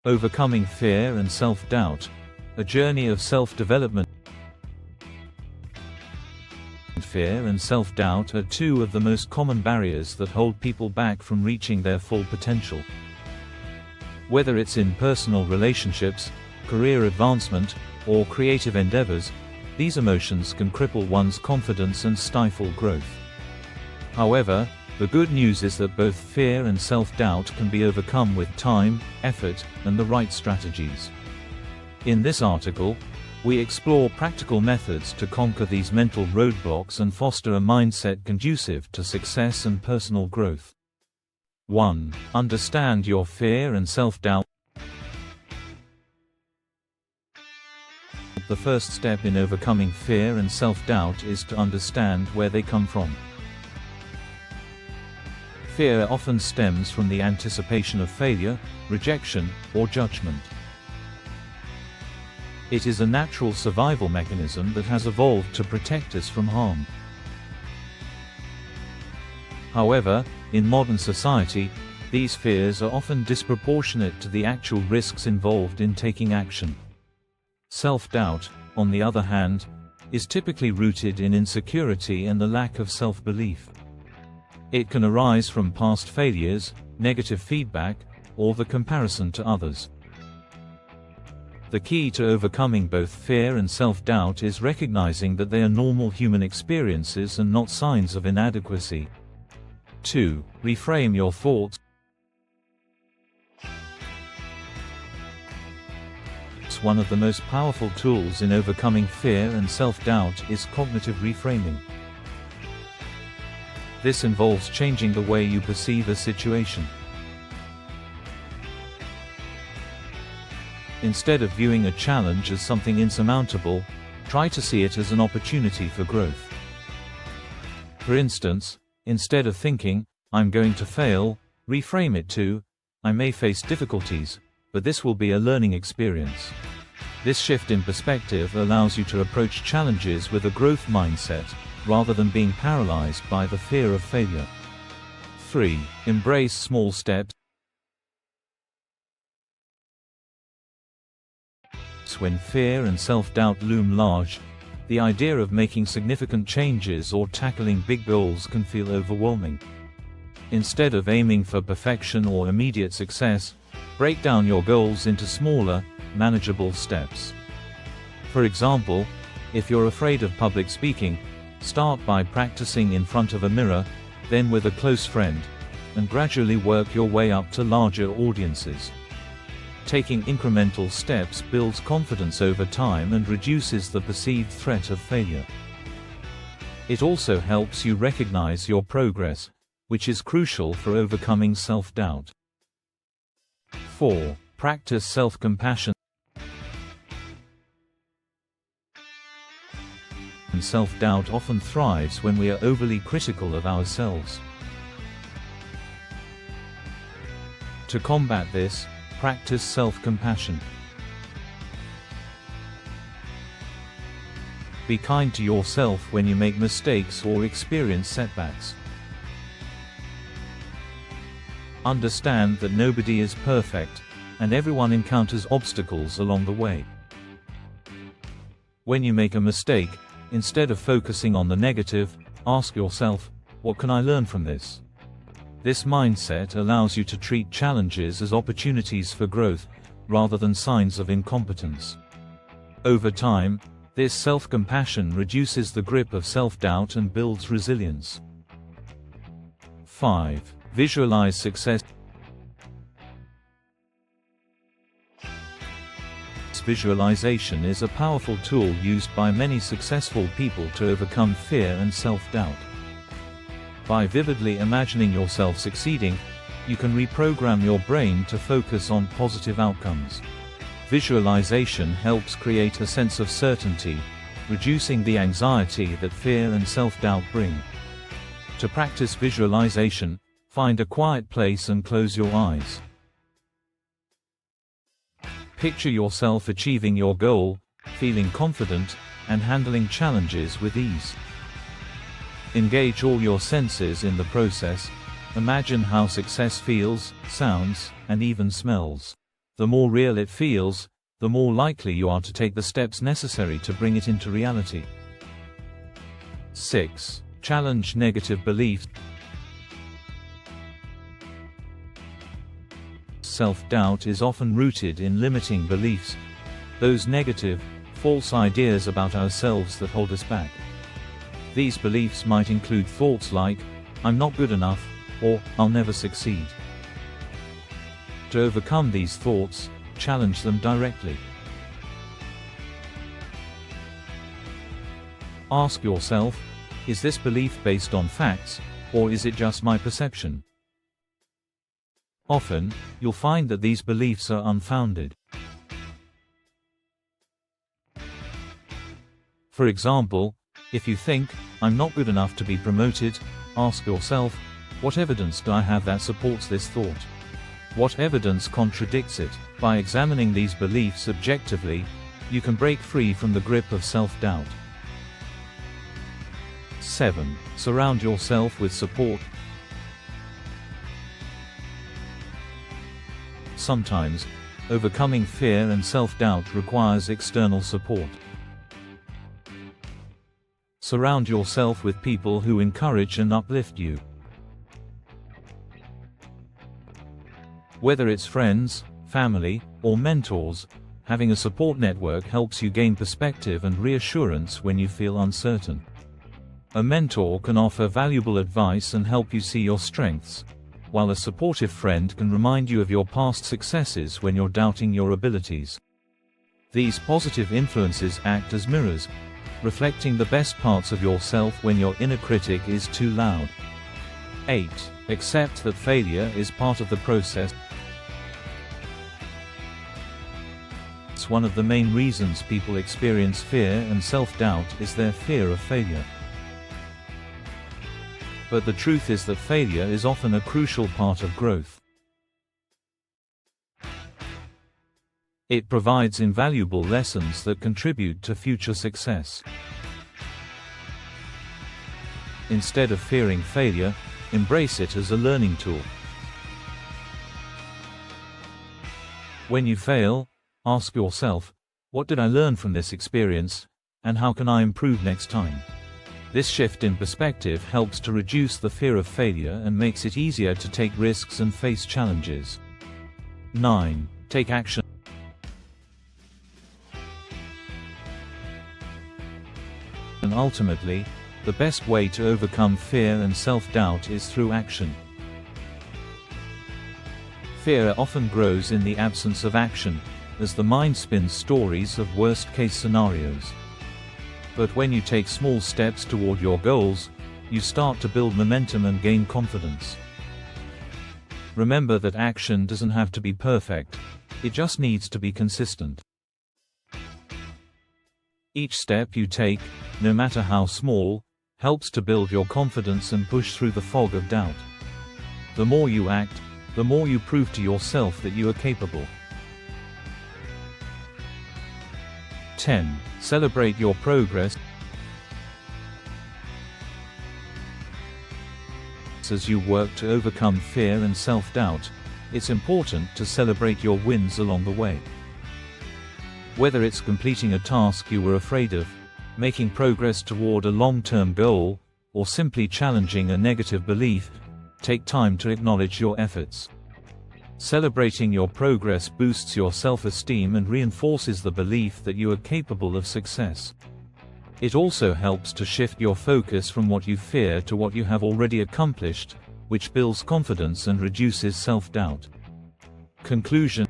Overcoming fear and self-doubt, a journey of self-development. Fear and self-doubt are two of the most common barriers that hold people back from reaching their full potential. Whether it's in personal relationships, career advancement, or creative endeavors, these emotions can cripple one's confidence and stifle growth. However, the good news is that both fear and self-doubt can be overcome with time, effort, and the right strategies. In this article, we explore practical methods to conquer these mental roadblocks and foster a mindset conducive to success and personal growth. 1. Understand your fear and self-doubt. The first step in overcoming fear and self-doubt is to understand where they come from. Fear often stems from the anticipation of failure, rejection, or judgment. It is a natural survival mechanism that has evolved to protect us from harm. However, in modern society, these fears are often disproportionate to the actual risks involved in taking action. Self-doubt, on the other hand, is typically rooted in insecurity and the lack of self-belief. It can arise from past failures, negative feedback, or the comparison to others. The key to overcoming both fear and self-doubt is recognizing that they are normal human experiences and not signs of inadequacy. 2. Reframe your thoughts. One of the most powerful tools in overcoming fear and self-doubt is cognitive reframing. This involves changing the way you perceive a situation. Instead of viewing a challenge as something insurmountable, try to see it as an opportunity for growth. For instance, instead of thinking, "I'm going to fail," reframe it to, "I may face difficulties, but this will be a learning experience." This shift in perspective allows you to approach challenges with a growth mindset, rather than being paralyzed by the fear of failure. 3. Embrace small steps. When fear and self-doubt loom large, the idea of making significant changes or tackling big goals can feel overwhelming. Instead of aiming for perfection or immediate success, break down your goals into smaller, manageable steps. For example, if you're afraid of public speaking, start by practicing in front of a mirror, then with a close friend, and gradually work your way up to larger audiences. Taking incremental steps builds confidence over time and reduces the perceived threat of failure. It also helps you recognize your progress, which is crucial for overcoming self-doubt. 4. Practice self-compassion. Self-doubt often thrives when we are overly critical of ourselves. To combat this, practice self-compassion. Be kind to yourself when you make mistakes or experience setbacks. Understand that nobody is perfect, and everyone encounters obstacles along the way. When you make a mistake, instead of focusing on the negative, ask yourself, "What can I learn from this?" This mindset allows you to treat challenges as opportunities for growth, rather than signs of incompetence. Over time, this self-compassion reduces the grip of self-doubt and builds resilience. 5. Visualize success. Visualization is a powerful tool used by many successful people to overcome fear and self-doubt. By vividly imagining yourself succeeding, you can reprogram your brain to focus on positive outcomes. Visualization helps create a sense of certainty, reducing the anxiety that fear and self-doubt bring. To practice visualization, find a quiet place and close your eyes. Picture yourself achieving your goal, feeling confident, and handling challenges with ease. Engage all your senses in the process. Imagine how success feels, sounds, and even smells. The more real it feels, the more likely you are to take the steps necessary to bring it into reality. 6. Challenge negative beliefs. Self-doubt is often rooted in limiting beliefs, those negative, false ideas about ourselves that hold us back. These beliefs might include thoughts like, "I'm not good enough," or "I'll never succeed." To overcome these thoughts, challenge them directly. Ask yourself, is this belief based on facts, or is it just my perception? Often, you'll find that these beliefs are unfounded. For example, if you think, "I'm not good enough to be promoted," ask yourself, what evidence do I have that supports this thought? What evidence contradicts it? By examining these beliefs objectively, you can break free from the grip of self-doubt. 7. Surround yourself with support. Sometimes, overcoming fear and self-doubt requires external support. Surround yourself with people who encourage and uplift you. Whether it's friends, family, or mentors, having a support network helps you gain perspective and reassurance when you feel uncertain. A mentor can offer valuable advice and help you see your strengths, while a supportive friend can remind you of your past successes when you're doubting your abilities. These positive influences act as mirrors, reflecting the best parts of yourself when your inner critic is too loud. 8. Accept that failure is part of the process. One of the main reasons people experience fear and self-doubt is their fear of failure. But the truth is that failure is often a crucial part of growth. It provides invaluable lessons that contribute to future success. Instead of fearing failure, embrace it as a learning tool. When you fail, ask yourself, what did I learn from this experience, and how can I improve next time? This shift in perspective helps to reduce the fear of failure and makes it easier to take risks and face challenges. 9. Take action. And ultimately, the best way to overcome fear and self-doubt is through action. Fear often grows in the absence of action, as the mind spins stories of worst-case scenarios. But when you take small steps toward your goals, you start to build momentum and gain confidence. Remember that action doesn't have to be perfect, it just needs to be consistent. Each step you take, no matter how small, helps to build your confidence and push through the fog of doubt. The more you act, the more you prove to yourself that you are capable. 10. Celebrate your progress. As you work to overcome fear and self-doubt, it's important to celebrate your wins along the way. Whether it's completing a task you were afraid of, making progress toward a long-term goal, or simply challenging a negative belief, take time to acknowledge your efforts. Celebrating your progress boosts your self-esteem and reinforces the belief that you are capable of success. It also helps to shift your focus from what you fear to what you have already accomplished, which builds confidence and reduces self-doubt. Conclusion.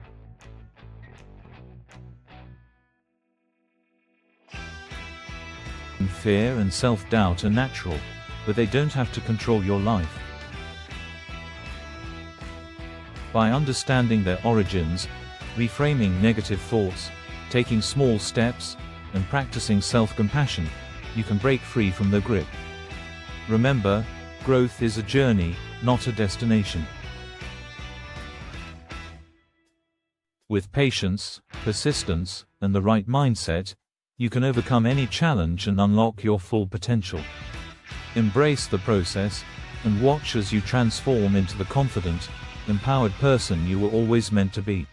Fear and self-doubt are natural, but they don't have to control your life. By understanding their origins, reframing negative thoughts, taking small steps, and practicing self-compassion, you can break free from their grip. Remember, growth is a journey, not a destination. With patience, persistence, and the right mindset, you can overcome any challenge and unlock your full potential. Embrace the process, and watch as you transform into the confident, empowered person you were always meant to be.